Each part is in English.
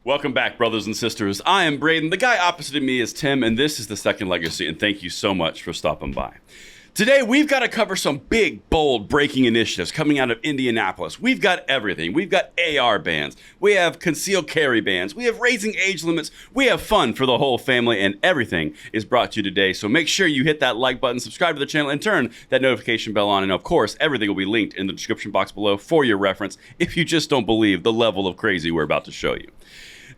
Welcome back, brothers and sisters. I am Braden. The guy opposite of me is Tim, and this is The Second Legacy, and thank you so much for stopping by. Today, we've got to cover some big, bold, breaking initiatives coming out of Indianapolis. We've got everything. We've got AR bans. We have concealed carry bans. We have raising age limits. We have fun for the whole family, and everything is brought to you today. So make sure you hit that like button, subscribe to the channel, and turn that notification bell on. And of course, everything will be linked in the description box below for your reference if you just don't believe the level of crazy we're about to show you.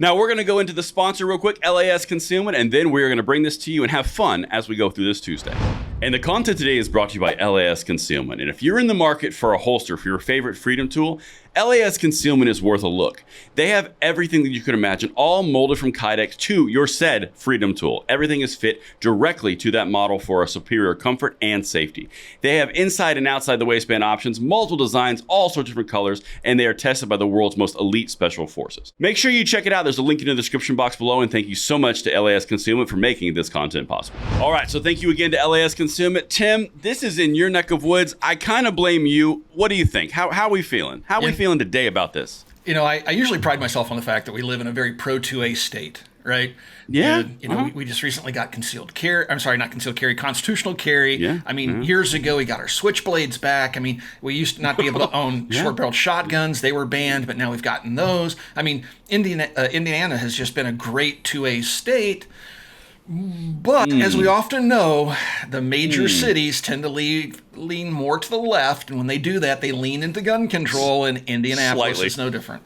Now, we're going to go into the sponsor real quick, LAS Concealment, and then we're going to bring this to you and have fun as we go through this Tuesday. And the content today is brought to you by LAS Concealment. And if you're in the market for a holster for your favorite freedom tool, LAS Concealment is worth a look. They have everything that you could imagine, all molded from Kydex to your said freedom tool. Everything is fit directly to that model for a superior comfort and safety. They have inside and outside the waistband options, multiple designs, all sorts of different colors, and they are tested by the world's most elite special forces. Make sure you check it out. There's a link in the description box below, and thank you so much to LAS Concealment for making this content possible. All right, so thank you again to LAS Concealment. Tim, this is in your neck of woods. I kind of blame you. What do you think? How are we feeling? How are we feeling today about this? You know, I usually pride myself on the fact that we live in a very pro-2A state, right? Yeah. And, you know, we just recently got concealed carry. I'm sorry, not concealed carry, constitutional carry. Yeah. I mean, years ago, we got our switchblades back. I mean, we used to not be able to own short-barreled shotguns. They were banned, but now we've gotten those. I mean, Indiana has just been a great 2A state. But as we often know, the major cities tend to lean more to the left. And when they do that, they lean into gun control, and Indianapolis is no different.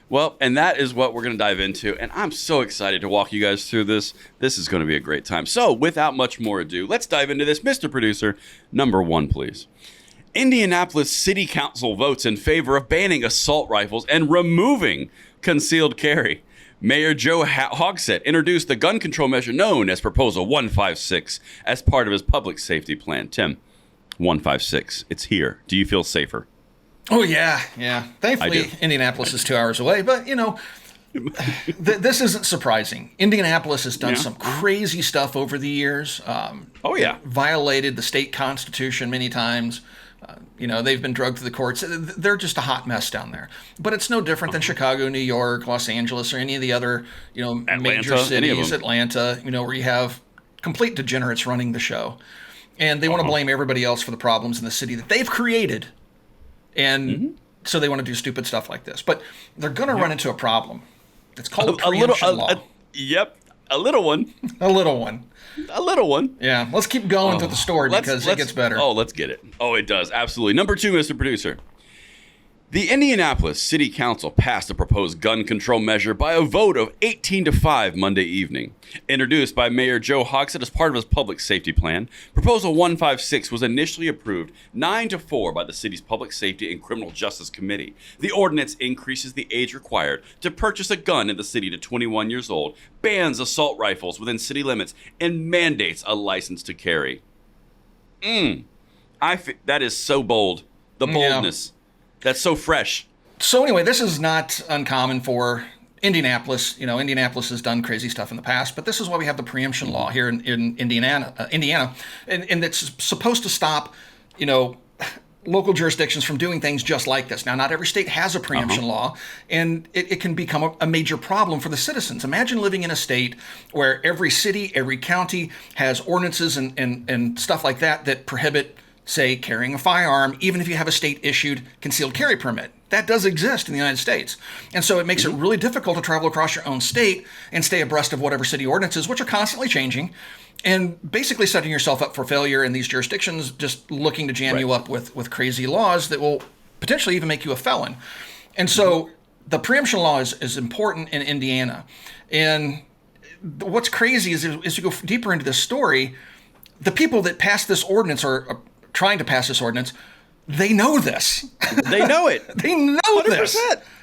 Well, and that is what we're going to dive into. And I'm so excited to walk you guys through this. This is going to be a great time. So without much more ado, let's dive into this. Mr. Producer, number one, please. Indianapolis City Council votes in favor of banning assault rifles and removing concealed carry. Mayor Joe Hogsett introduced the gun control measure known as Proposal 156 as part of his public safety plan. Tim, 156, it's here. Do you feel safer? Oh, yeah. Thankfully, Indianapolis is 2 hours away, but, you know, this isn't surprising. Indianapolis has done some crazy stuff over the years. Violated the state constitution many times. You know, they've been drugged to the courts. They're just a hot mess down there. But it's no different than Chicago, New York, Los Angeles, or any of the other, you know, major cities, Atlanta, you know, where you have complete degenerates running the show. And they want to blame everybody else for the problems in the city that they've created. And so they want to do stupid stuff like this. But they're going to run into a problem. It's called preemption law. A little one. A little one. A little one. Yeah, let's keep going through the story because it gets better. Oh, let's get it. Oh, it does. Absolutely. Number two, Mr. Producer. The Indianapolis City Council passed a proposed gun control measure by a vote of 18-5 Monday evening. Introduced by Mayor Joe Hogsett as part of his public safety plan, Proposal 156 was initially approved 9-4 by the city's Public Safety and Criminal Justice Committee. The ordinance increases the age required to purchase a gun in the city to 21 years old, bans assault rifles within city limits, and mandates a license to carry. That is so bold. The boldness. That's so fresh. So anyway, this is not uncommon for Indianapolis. You know, Indianapolis has done crazy stuff in the past, but this is why we have the preemption law here in Indiana, and it's supposed to stop, you know, local jurisdictions from doing things just like this. Now, not every state has a preemption law, and it can become a major problem for the citizens. Imagine living in a state where every city, every county has ordinances and stuff like that prohibit, say, carrying a firearm, even if you have a state-issued concealed carry permit. That does exist in the United States. And so it makes it really difficult to travel across your own state and stay abreast of whatever city ordinances, which are constantly changing, and basically setting yourself up for failure in these jurisdictions, just looking to jam you up with crazy laws that will potentially even make you a felon. And so the preemption law is important in Indiana. And what's crazy is you go deeper into this story, the people that passed this ordinance are trying to pass this ordinance, they know this. They know it. They know 100%. This.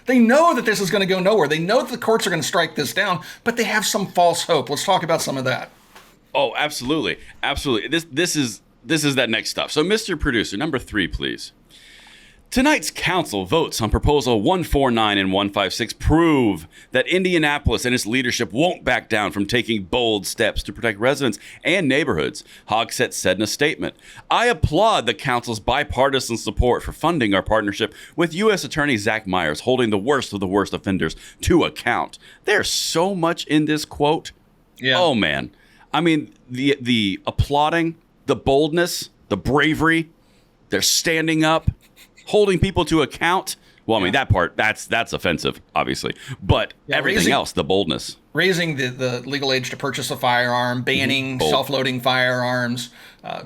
They know that this is going to go nowhere. They know that the courts are going to strike this down, but they have some false hope. Let's talk about some of that. Oh, absolutely. Absolutely. This is that next stuff. So, Mr. Producer, number three, please. Tonight's council votes on Proposal 149 and 156 prove that Indianapolis and its leadership won't back down from taking bold steps to protect residents and neighborhoods, Hogsett said in a statement. I applaud the council's bipartisan support for funding our partnership with U.S. Attorney Zach Myers, holding the worst of the worst offenders to account. There's so much in this quote. Yeah. Oh, man. I mean, the applauding, the boldness, the bravery, they're standing up, holding people to account. Well, I mean, that part, that's offensive, obviously. But everything else, the boldness. Raising the legal age to purchase a firearm, banning self-loading firearms,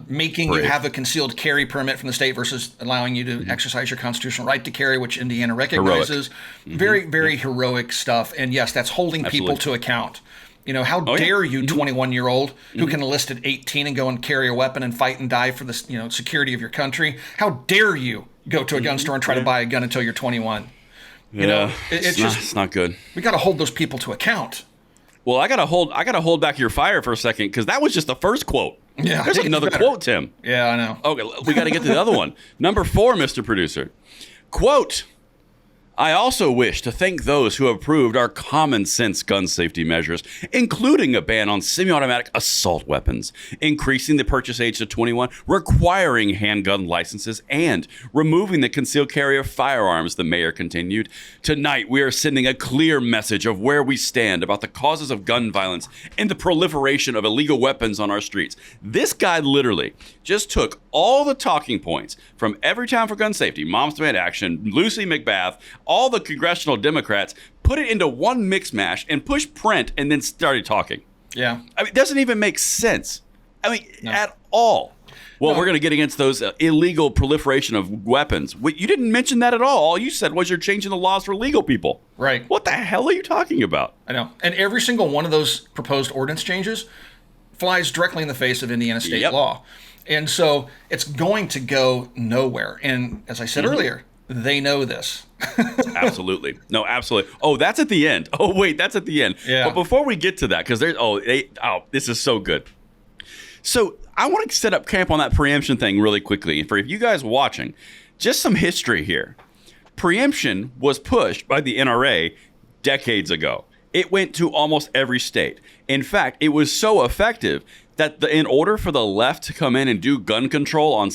making you have a concealed carry permit from the state versus allowing you to exercise your constitutional right to carry, which Indiana recognizes. Very, very heroic stuff. And yes, that's holding people to account. You know, how dare you, 21-year-old, who can enlist at 18 and go and carry a weapon and fight and die for the security of your country? How dare you go to a gun store and try to buy a gun until you're 21? You know, it's not good. We got to hold those people to account. Well, I gotta hold back your fire for a second because that was just the first quote. Yeah, there's another quote, Tim. Yeah, I know. Okay, we got to get to the other one. Number 4, Mr. Producer. Quote. I also wish to thank those who have approved our common sense gun safety measures, including a ban on semi-automatic assault weapons, increasing the purchase age to 21, requiring handgun licenses, and removing the concealed carry of firearms, the mayor continued. Tonight, we are sending a clear message of where we stand about the causes of gun violence and the proliferation of illegal weapons on our streets. This guy literally just took all the talking points from Everytown for Gun Safety, Moms Demand Action, Lucy McBath, all the congressional Democrats, put it into one mix mash and pushed print and then started talking. Yeah. I mean, it doesn't even make sense. I mean, at all. Well, we're going to get against those illegal proliferation of weapons. You didn't mention that at all. All you said was you're changing the laws for legal people. Right. What the hell are you talking about? I know. And every single one of those proposed ordinance changes flies directly in the face of Indiana state law. And so it's going to go nowhere. And as I said earlier, they know this. Absolutely. No, absolutely. Oh, that's at the end. Oh, wait, that's at the end. Yeah. But before we get to that, because this is so good. So I want to set up camp on that preemption thing really quickly. For you guys watching, just some history here. Preemption was pushed by the NRA decades ago. It went to almost every state. In fact, it was so effective that in order for the left to come in and do gun control on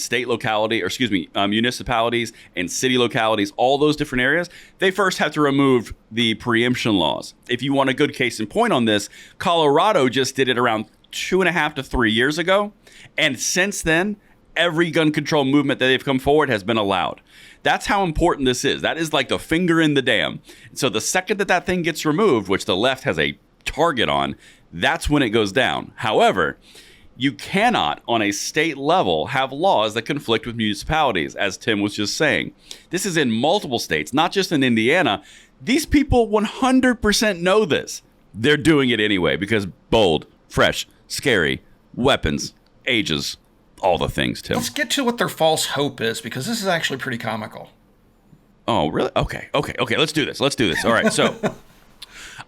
municipalities and city localities, all those different areas, they first have to remove the preemption laws. If you want a good case in point on this, Colorado just did it around 2.5 to 3 years ago. And since then, every gun control movement that they've come forward has been allowed. That's how important this is. That is like the finger in the dam. So the second that thing gets removed, which the left has a target on, that's when it goes down. However, you cannot, on a state level, have laws that conflict with municipalities, as Tim was just saying. This is in multiple states, not just in Indiana. These people 100% know this. They're doing it anyway because bold, fresh, scary, weapons, ages, all the things, Tim. Let's get to what their false hope is, because this is actually pretty comical. Oh, really? Okay. Let's do this. All right, so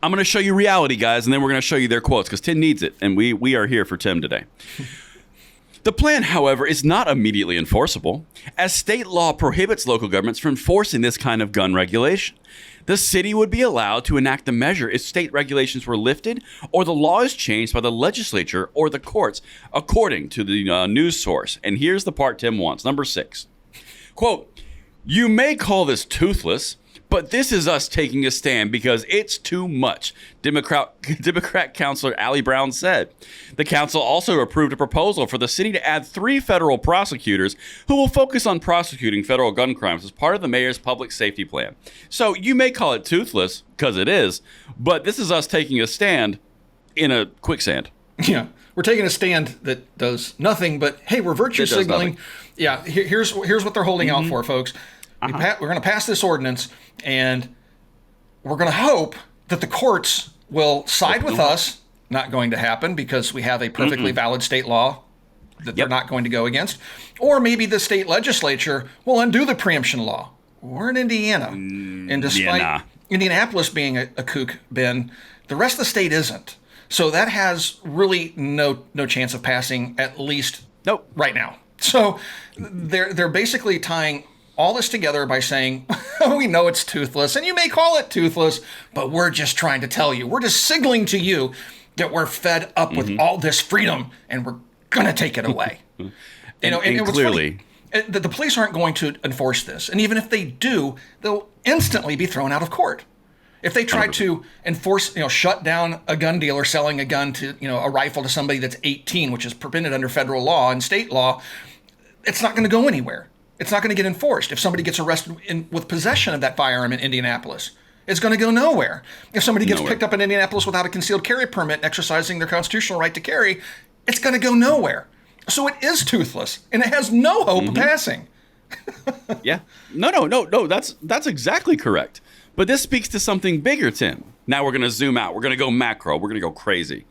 I'm going to show you reality, guys, and then we're going to show you their quotes, because Tim needs it, and we are here for Tim today. The plan, however, is not immediately enforceable, as state law prohibits local governments from enforcing this kind of gun regulation. The city would be allowed to enact the measure if state regulations were lifted or the law is changed by the legislature or the courts, according to the news source. And here's the part Tim wants. Number 6. Quote, you may call this toothless, but this is us taking a stand because it's too much, Democrat Councilor Allie Brown said. The council also approved a proposal for the city to add 3 federal prosecutors who will focus on prosecuting federal gun crimes as part of the mayor's public safety plan. So you may call it toothless, because it is, but this is us taking a stand in a quicksand. Yeah, we're taking a stand that does nothing, but hey, we're virtue signaling. Yeah, here's what they're holding out for, folks. We're going to pass this ordinance, and we're going to hope that the courts will side with us. Not going to happen, because we have a perfectly valid state law that they're not going to go against. Or maybe the state legislature will undo the preemption law. We're in Indiana. And despite Indianapolis being a kook, Ben, the rest of the state isn't. So that has really no chance of passing, at least right now. So they're basically tying all this together by saying, we know it's toothless, and you may call it toothless, but we're just trying to tell you, we're just signaling to you that we're fed up with all this freedom, and we're going to take it away. And clearly, the police aren't going to enforce this. And even if they do, they'll instantly be thrown out of court. If they try to enforce, shut down a gun dealer selling a gun to, a rifle to somebody that's 18, which is prevented under federal law and state law, it's not going to go anywhere. It's not going to get enforced. If somebody gets arrested with possession of that firearm in Indianapolis, it's going to go nowhere. If somebody gets picked up in Indianapolis without a concealed carry permit, exercising their constitutional right to carry, it's going to go nowhere. So it is toothless, and it has no hope of passing. Yeah. No. That's exactly correct. But this speaks to something bigger, Tim. Now we're going to zoom out. We're going to go macro. We're going to go crazy.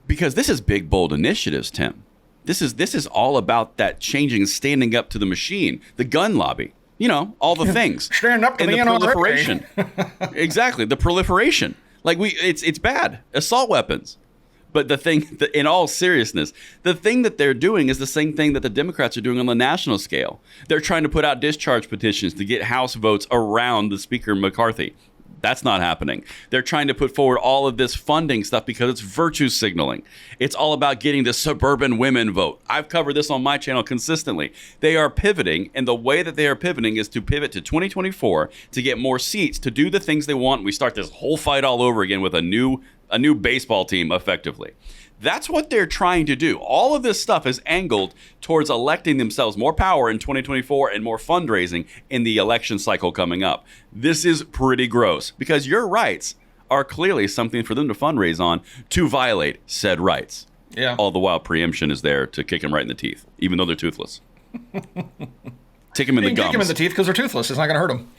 Because this is big, bold initiatives, Tim. This is all about that changing, standing up to the machine, the gun lobby, all the things. Stand up to the NRA. Proliferation. Exactly, the proliferation. It's bad. Assault weapons. But in all seriousness, the thing that they're doing is the same thing that the Democrats are doing on the national scale. They're trying to put out discharge petitions to get House votes around the Speaker McCarthy. That's not happening. They're trying to put forward all of this funding stuff because it's virtue signaling. It's all about getting the suburban women vote. I've covered this on my channel consistently. They are pivoting, and the way that they are pivoting is to pivot to 2024 to get more seats, to do the things they want. We start this whole fight all over again with a new baseball team, effectively. That's what they're trying to do. All of this stuff is angled towards electing themselves more power in 2024 and more fundraising in the election cycle coming up. This is pretty gross because your rights are clearly something for them to fundraise on to violate said rights. Yeah. All the while preemption is there to kick them right in the teeth, even though they're toothless. Kick them in the gums. Kick them in the teeth because they're toothless. It's not going to hurt them.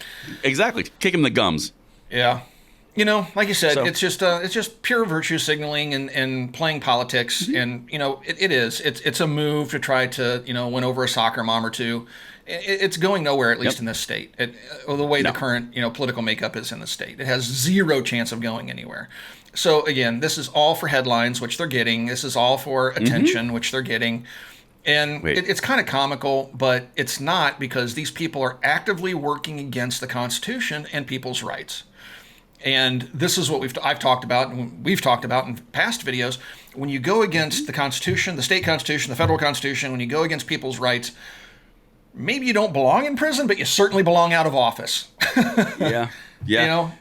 Exactly. Kick them in the gums. Yeah. Like you said, it's just pure virtue signaling and playing politics, and it's a move to try to win over a soccer mom or two. It's going nowhere, at least in this state. The way the current political makeup is in the state, it has zero chance of going anywhere. So again, this is all for headlines, which they're getting. This is all for attention, which they're getting. And it's kind of comical, but it's not, because these people are actively working against the Constitution and people's rights. And this is what I've talked about, and we've talked about in past videos. When you go against the Constitution, the state Constitution, the federal Constitution, when you go against people's rights, maybe you don't belong in prison, but you certainly belong out of office. Yeah.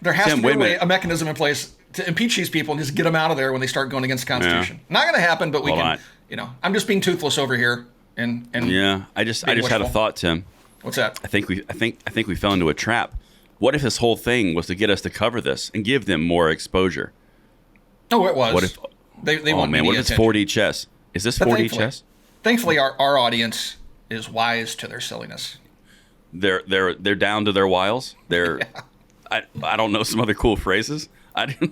There has to be a mechanism in place to impeach these people and just get them out of there when they start going against the Constitution. Yeah. Not going to happen, but we can. I'm just being toothless over here. And yeah, I just had a thought, Tim. What's that? I think we fell into a trap. What if this whole thing was to get us to cover this and give them more exposure? Oh, it was. What if they want what if it's 4D chess? Is this 4D chess? Thankfully, our audience is wise to their silliness. They're down to their wiles. I don't know some other cool phrases. I would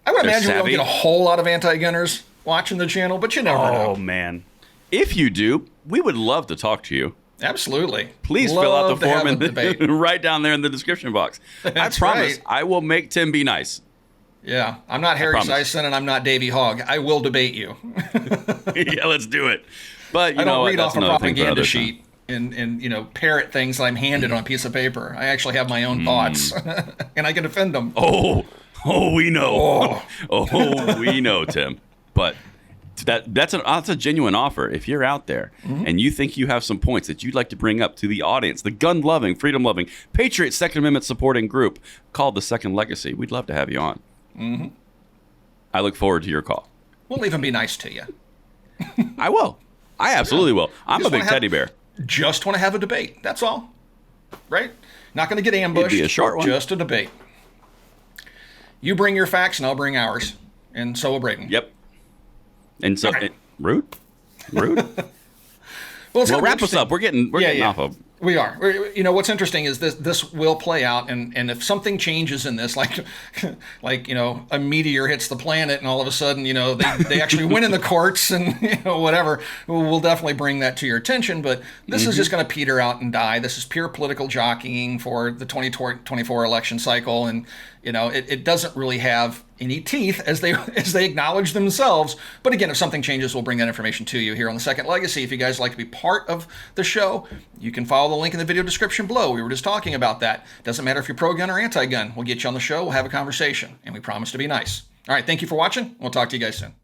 imagine we don't get a whole lot of anti-gunners watching the channel, but you never know. Oh man, if you do, we would love to talk to you. Absolutely. Please fill out the form right down there in the description box. I promise I will make Tim be nice. Yeah, I'm not Harry Sison and I'm not Davey Hogg. I will debate you. Yeah, let's do it. But I don't read off a propaganda sheet and parrot things that I'm handed on a piece of paper. I actually have my own thoughts, and I can defend them. Oh, we know. Oh, we know, Tim. But that's a genuine offer. If you're out there and you think you have some points that you'd like to bring up to the audience, the gun-loving, freedom-loving, patriot Second Amendment supporting group called the Second Legacy, we'd love to have you on. Mm-hmm. I look forward to your call. We'll even be nice to you. I will. I absolutely will. I'm a big teddy bear. Just want to have a debate. That's all. Right? Not going to get ambushed. It'd be a short one. Just a debate. You bring your facts and I'll bring ours. And so will Braden. Yep. And so, rude. Well, wrap us up. We're getting off of. We are. What's interesting is this will play out, and if something changes in this, like a meteor hits the planet, and all of a sudden, they actually win in the courts, and whatever, we'll definitely bring that to your attention. But this is just going to peter out and die. This is pure political jockeying for the 2024 election cycle, and it doesn't really have any teeth as they acknowledge themselves. But again, if something changes, we'll bring that information to you here on The Second Legacy. If you guys like to be part of the show, you can follow the link in the video description below. We were just talking about that. Doesn't matter if you're pro-gun or anti-gun. We'll get you on the show. We'll have a conversation, and we promise to be nice. All right, thank you for watching. We'll talk to you guys soon.